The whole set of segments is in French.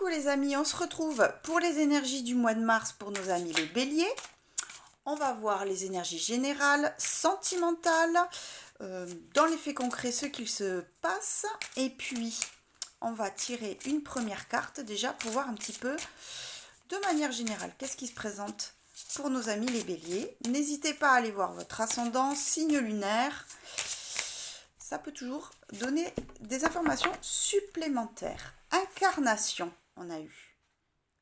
Coucou les amis, on se retrouve pour les énergies du mois de mars pour nos amis les béliers. On va voir les énergies générales, sentimentales, dans les faits concrets ce qu'il se passe. Et puis, on va tirer une première carte déjà pour voir un petit peu de manière générale qu'est-ce qui se présente pour nos amis les béliers. N'hésitez pas à aller voir votre ascendant, signe lunaire. Ça peut toujours donner des informations supplémentaires. Incarnation, on a eu.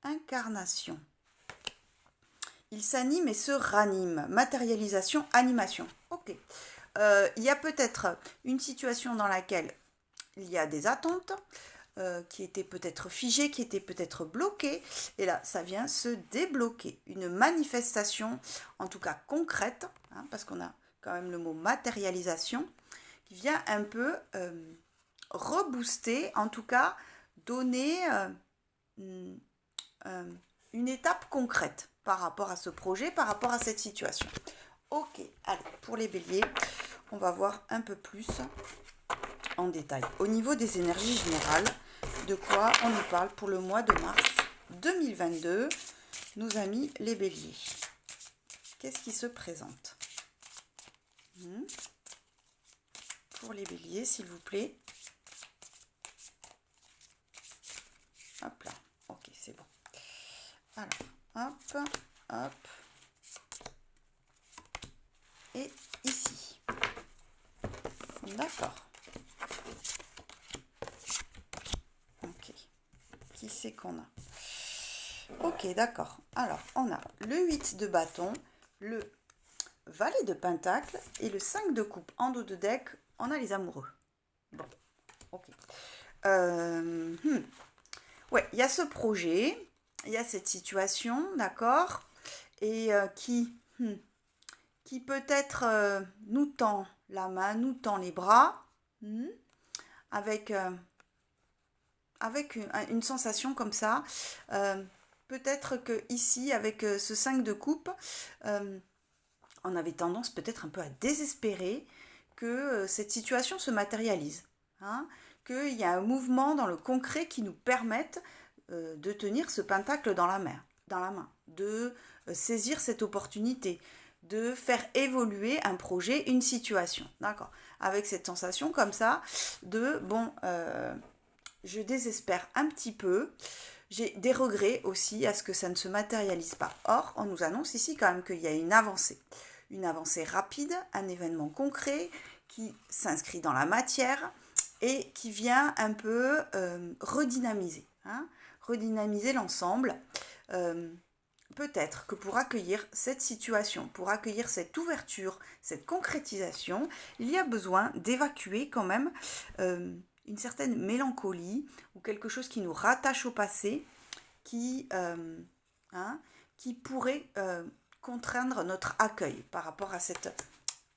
Incarnation. Il s'anime et se ranime. Matérialisation, animation. Ok. Il y a peut-être une situation dans laquelle il y a des attentes qui étaient peut-être figées, qui étaient peut-être bloquées. Et là, ça vient se débloquer. Une manifestation, en tout cas concrète, hein, parce qu'on a quand même le mot matérialisation, qui vient un peu rebooster, en tout cas donner une étape concrète par rapport à ce projet, par rapport à cette situation. Ok, allez, pour les béliers, on va voir un peu plus en détail. Au niveau des énergies générales, de quoi on nous parle pour le mois de mars 2022, nos amis les béliers. Qu'est-ce qui se présente pour les béliers, s'il vous plaît. Hop là, ok, c'est bon. Alors, hop. Et ici. D'accord. Ok. Qui c'est qu'on a? Ok, d'accord. Alors, on a le 8 de bâton, le valet de pentacle et le 5 de coupe. En dos de deck, on a les amoureux. Bon, ok. Ouais, il y a ce projet, il y a cette situation, d'accord, et qui peut-être nous tend la main, nous tend les bras, avec une sensation comme ça. Peut-être que ici, avec ce 5 de coupe, on avait tendance peut-être un peu à désespérer que cette situation se matérialise, hein, qu'il y a un mouvement dans le concret qui nous permette de tenir ce pentacle dans la main, de saisir cette opportunité, de faire évoluer un projet, une situation, d'accord, avec cette sensation comme ça de bon, je désespère un petit peu, j'ai des regrets aussi à ce que ça ne se matérialise pas. Or, on nous annonce ici quand même qu'il y a une avancée rapide, un événement concret qui s'inscrit dans la matière et qui vient un peu redynamiser, redynamiser l'ensemble. Peut-être que pour accueillir cette situation, pour accueillir cette ouverture, cette concrétisation, il y a besoin d'évacuer quand même une certaine mélancolie ou quelque chose qui nous rattache au passé, qui pourrait contraindre notre accueil par rapport à cette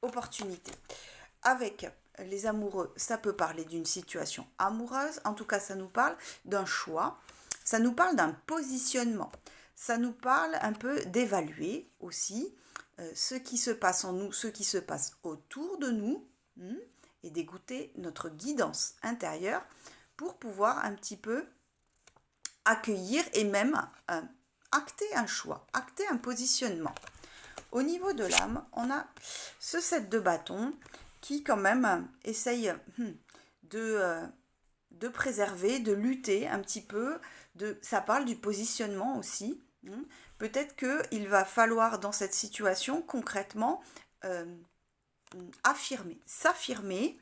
opportunité. Avec les amoureux, ça peut parler d'une situation amoureuse, en tout cas ça nous parle d'un choix, ça nous parle d'un positionnement, ça nous parle un peu d'évaluer aussi ce qui se passe en nous, ce qui se passe autour de nous, et d'écouter notre guidance intérieure pour pouvoir un petit peu accueillir et même acter un choix, acter un positionnement. Au niveau de l'âme, on a ce 7 de bâton qui quand même essaye de préserver, de lutter un petit peu. Ça parle du positionnement aussi. Peut-être qu'il va falloir dans cette situation concrètement s'affirmer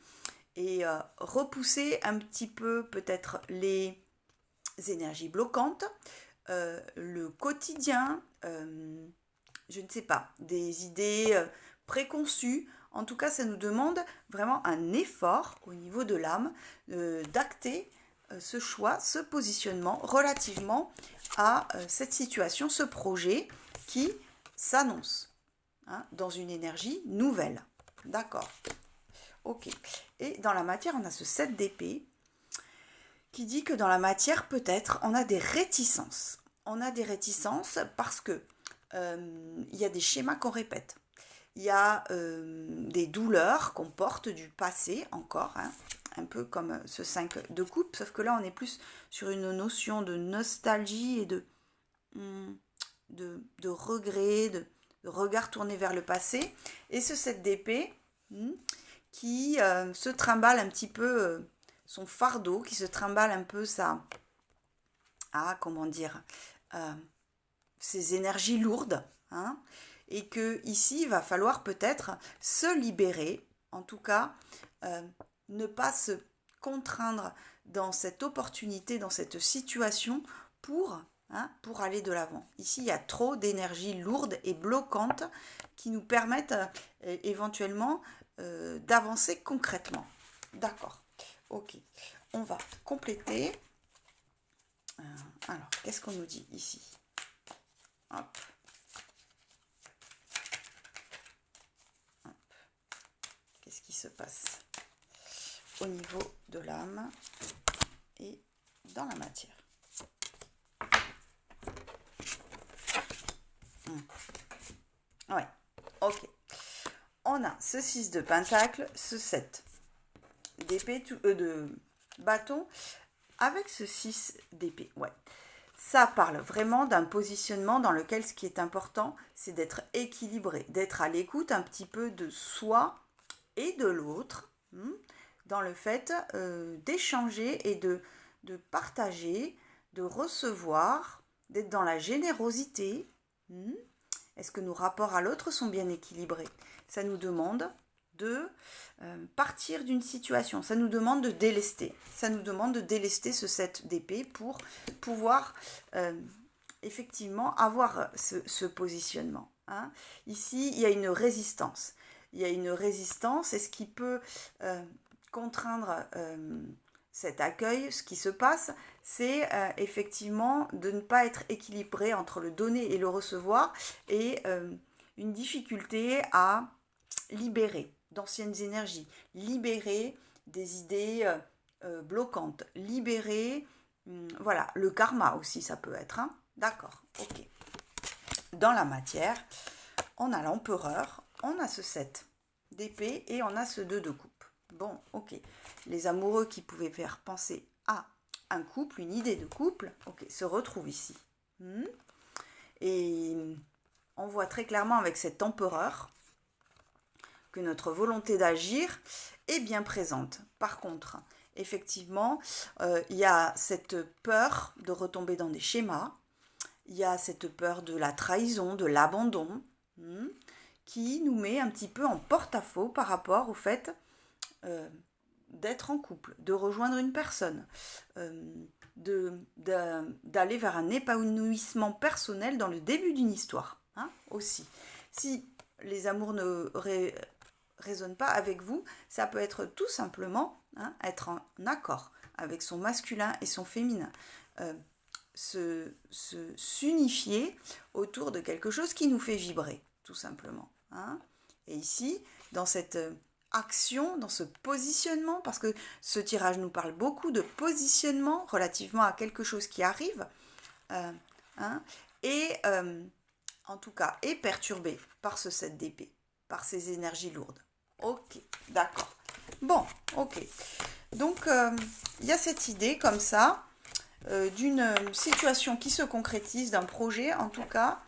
et repousser un petit peu peut-être les énergies bloquantes, le quotidien, je ne sais pas, des idées préconçues. En tout cas, ça nous demande vraiment un effort au niveau de l'âme d'acter ce choix, ce positionnement relativement à cette situation, ce projet qui s'annonce dans une énergie nouvelle. D'accord. Ok. Et dans la matière, on a ce 7 d'épée qui dit que dans la matière, peut-être, on a des réticences. On a des réticences parce que il y a des schémas qu'on répète. Il y a des douleurs qu'on porte du passé encore, un peu comme ce 5 de coupe, sauf que là on est plus sur une notion de nostalgie et de regret, de regard tourné vers le passé. Et ce 7 d'épée qui se trimballe un petit peu son fardeau, qui se trimballe un peu sa... comment dire ses énergies lourdes, hein, et que ici il va falloir peut-être se libérer, en tout cas ne pas se contraindre dans cette opportunité, dans cette situation pour aller de l'avant. Ici il y a trop d'énergie lourde et bloquante qui nous permettent éventuellement d'avancer concrètement. D'accord, ok, on va compléter. Alors, qu'est-ce qu'on nous dit ici? Hop. Hop. Qu'est-ce qui se passe au niveau de l'âme et dans la matière? Ouais, ok. On a ce 6 de pentacle, ce 7 d'épée, de bâton, avec ce 6 d'épée. Ouais. Ça parle vraiment d'un positionnement dans lequel ce qui est important, c'est d'être équilibré, d'être à l'écoute un petit peu de soi et de l'autre, dans le fait d'échanger et de partager, de recevoir, d'être dans la générosité. Est-ce que nos rapports à l'autre sont bien équilibrés? Ça nous demande de partir d'une situation, ça nous demande de délester, ce 7 d'épée pour pouvoir effectivement avoir ce positionnement. Ici, il y a une résistance, et ce qui peut contraindre cet accueil, ce qui se passe, c'est effectivement de ne pas être équilibré entre le donner et le recevoir, et une difficulté à libérer d'anciennes énergies, libérer des idées bloquantes, libérer, voilà, le karma aussi ça peut être, d'accord, ok. Dans la matière, on a l'empereur, on a ce 7 d'épée et on a ce 2 de coupe. Bon, ok, les amoureux qui pouvaient faire penser à un couple, une idée de couple, ok, se retrouvent ici. Et on voit très clairement avec cet empereur que notre volonté d'agir est bien présente. Par contre, effectivement, il y a cette peur de retomber dans des schémas, il y a cette peur de la trahison, de l'abandon, qui nous met un petit peu en porte-à-faux par rapport au fait d'être en couple, de rejoindre une personne, d'aller vers un épanouissement personnel dans le début d'une histoire, aussi. Si les amours ne résonne pas avec vous, ça peut être tout simplement être en accord avec son masculin et son féminin, s'unifier autour de quelque chose qui nous fait vibrer, tout simplement. Et ici, dans cette action, dans ce positionnement, parce que ce tirage nous parle beaucoup de positionnement relativement à quelque chose qui arrive, et en tout cas est perturbé par ce 7 d'épée, par ces énergies lourdes. Ok, d'accord. Bon, ok. Donc, il y a cette idée comme ça, d'une situation qui se concrétise, d'un projet en tout cas,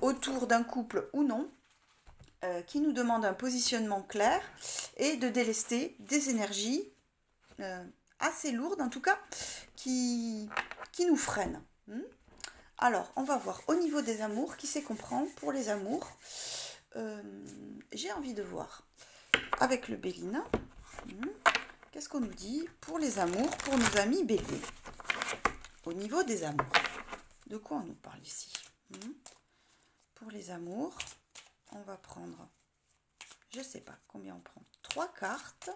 autour d'un couple ou non, qui nous demande un positionnement clair et de délester des énergies assez lourdes en tout cas, qui nous freinent. Alors, on va voir au niveau des amours, qui sait comprendre pour les amours. J'ai envie de voir avec le Béline. Qu'est-ce qu'on nous dit pour les amours, pour nos amis béliers? Au niveau des amours, de quoi on nous parle ici? Pour les amours, on va prendre, je sais pas combien on prend, 3 cartes.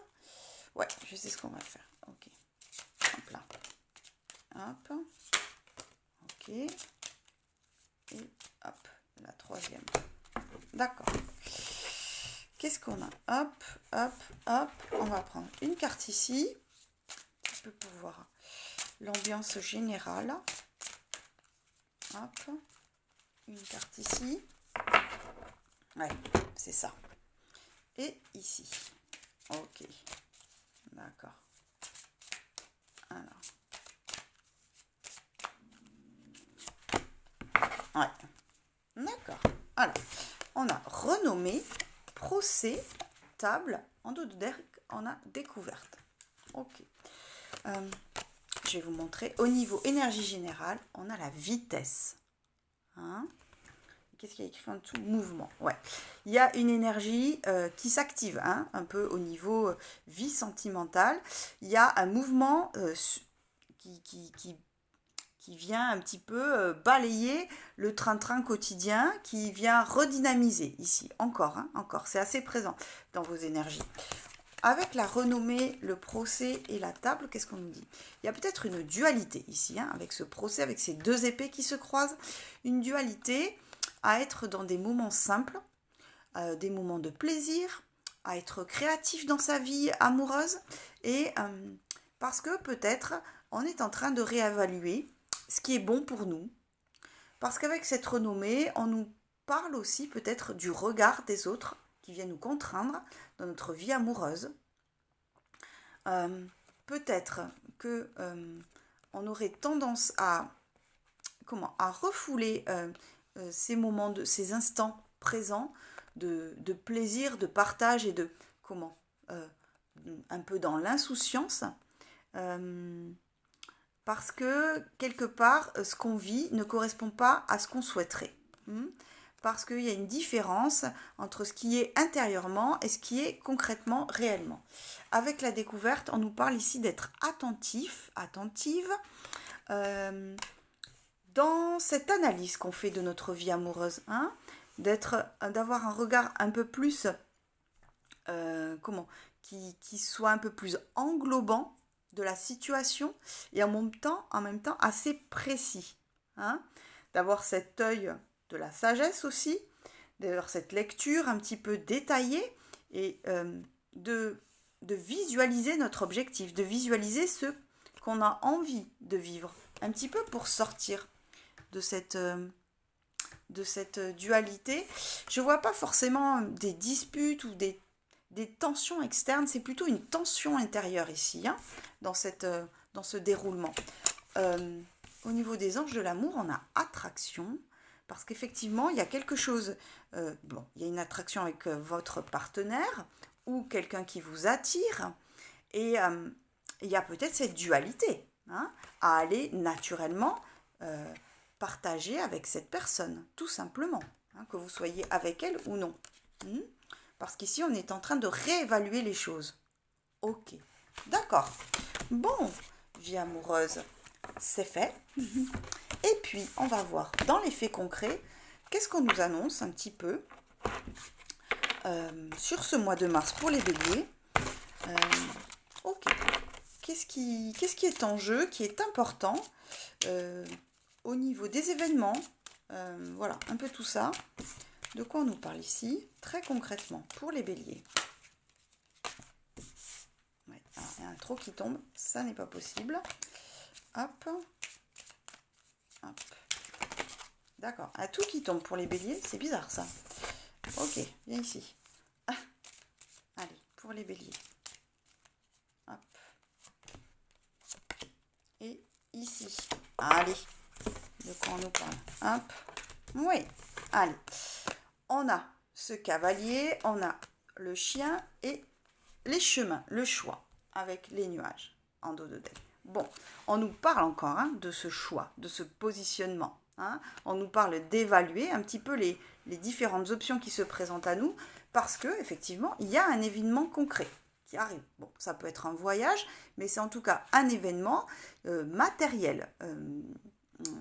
Ouais, je sais ce qu'on va faire. Ok, hop là, hop, ok, et hop, la troisième. D'accord. Qu'est-ce qu'on a? Hop, hop, hop. On va prendre une carte ici, un petit peu pour voir l'ambiance générale. Hop, une carte ici. Ouais, c'est ça. Et ici. Ok, d'accord. Alors. Ouais. D'accord. Alors, on a renommé, procès, table, en dododèque, on a découverte. Ok. Je vais vous montrer. Au niveau énergie générale, on a la vitesse. Hein? Qu'est-ce qu'il y a écrit en dessous? Mouvement. Ouais. Il y a une énergie qui s'active, hein, un peu au niveau vie sentimentale. Il y a un mouvement qui vient un petit peu balayer le train-train quotidien, qui vient redynamiser ici. Encore, hein, encore. C'est assez présent dans vos énergies. Avec la renommée, le procès et la table, qu'est-ce qu'on nous dit? Il y a peut-être une dualité ici, hein, avec ce procès, avec ces deux épées qui se croisent. Une dualité à être dans des moments simples, des moments de plaisir, à être créatif dans sa vie amoureuse, et parce que peut-être on est en train de réévaluer ce qui est bon pour nous. Parce qu'avec cette renommée, on nous parle aussi peut-être du regard des autres qui viennent nous contraindre dans notre vie amoureuse. Peut-être que on aurait tendance à refouler ces moments, ces instants présents de plaisir, de partage et de un peu dans l'insouciance, parce que quelque part ce qu'on vit ne correspond pas à ce qu'on souhaiterait. Parce qu'il y a une différence entre ce qui est intérieurement et ce qui est concrètement, réellement. Avec la découverte, on nous parle ici d'être attentif, attentive, dans cette analyse qu'on fait de notre vie amoureuse, hein, d'avoir un regard un peu plus, qui soit un peu plus englobant de la situation et en même temps assez précis, hein, d'avoir cet œil de la sagesse aussi, d'avoir cette lecture un petit peu détaillée et de visualiser notre objectif, de visualiser ce qu'on a envie de vivre, un petit peu pour sortir de cette dualité. Je ne vois pas forcément des disputes ou des tensions externes, c'est plutôt une tension intérieure ici, hein, dans ce déroulement. Au niveau des anges de l'amour, on a attraction, parce qu'effectivement, il y a quelque chose, il y a une attraction avec votre partenaire ou quelqu'un qui vous attire, et il y a peut-être cette dualité, hein, à aller naturellement partager avec cette personne, tout simplement, hein, que vous soyez avec elle ou non. Parce qu'ici, on est en train de réévaluer les choses. Ok, d'accord. Bon, vie amoureuse, c'est fait. Et puis, on va voir dans les faits concrets, qu'est-ce qu'on nous annonce un petit peu sur ce mois de mars pour les béliers. Ok, qu'est-ce qui est en jeu, qui est important au niveau des événements, voilà, un peu tout ça. De quoi on nous parle ici, très concrètement, pour les béliers. Ouais, alors, il y a un trop qui tombe, ça n'est pas possible. Hop. Hop. D'accord, un tout qui tombe pour les béliers, c'est bizarre ça. Ok, viens ici. Ah. Allez, pour les béliers. Hop. Et ici. Allez, de quoi on nous parle? Hop. Oui, allez. On a ce cavalier, on a le chien et les chemins, le choix, avec les nuages en dos de dette. Bon, on nous parle encore, hein, de ce choix, de ce positionnement. Hein. On nous parle d'évaluer un petit peu les différentes options qui se présentent à nous, parce qu'effectivement, il y a un événement concret qui arrive. Bon, ça peut être un voyage, mais c'est en tout cas un événement matériel,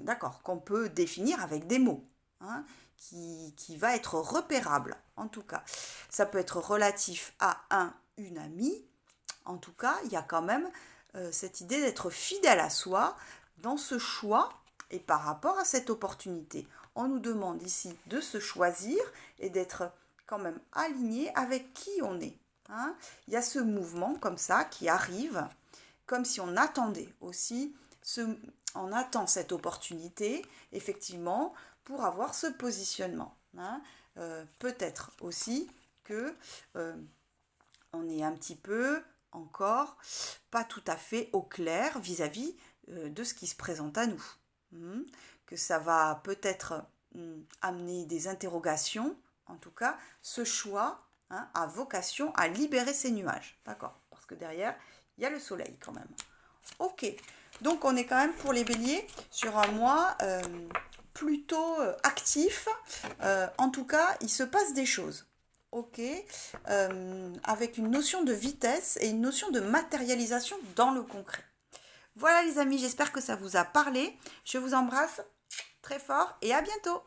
d'accord, qu'on peut définir avec des mots. Hein, qui va être repérable, en tout cas. Ça peut être relatif à une amie. En tout cas, il y a quand même cette idée d'être fidèle à soi dans ce choix et par rapport à cette opportunité. On nous demande ici de se choisir et d'être quand même aligné avec qui on est. Hein. Il y a ce mouvement comme ça qui arrive, comme si on attendait aussi, on attend cette opportunité, effectivement, pour avoir ce positionnement. Hein. Peut-être aussi que on est un petit peu encore pas tout à fait au clair vis-à-vis de ce qui se présente à nous. Que ça va peut-être amener des interrogations. En tout cas, ce choix a vocation à libérer ces nuages. D'accord? Parce que derrière, il y a le soleil quand même. Ok, donc on est quand même pour les béliers sur un mois plutôt actif. En tout cas, il se passe des choses. Ok, avec une notion de vitesse et une notion de matérialisation dans le concret. Voilà les amis, j'espère que ça vous a parlé. Je vous embrasse très fort et à bientôt.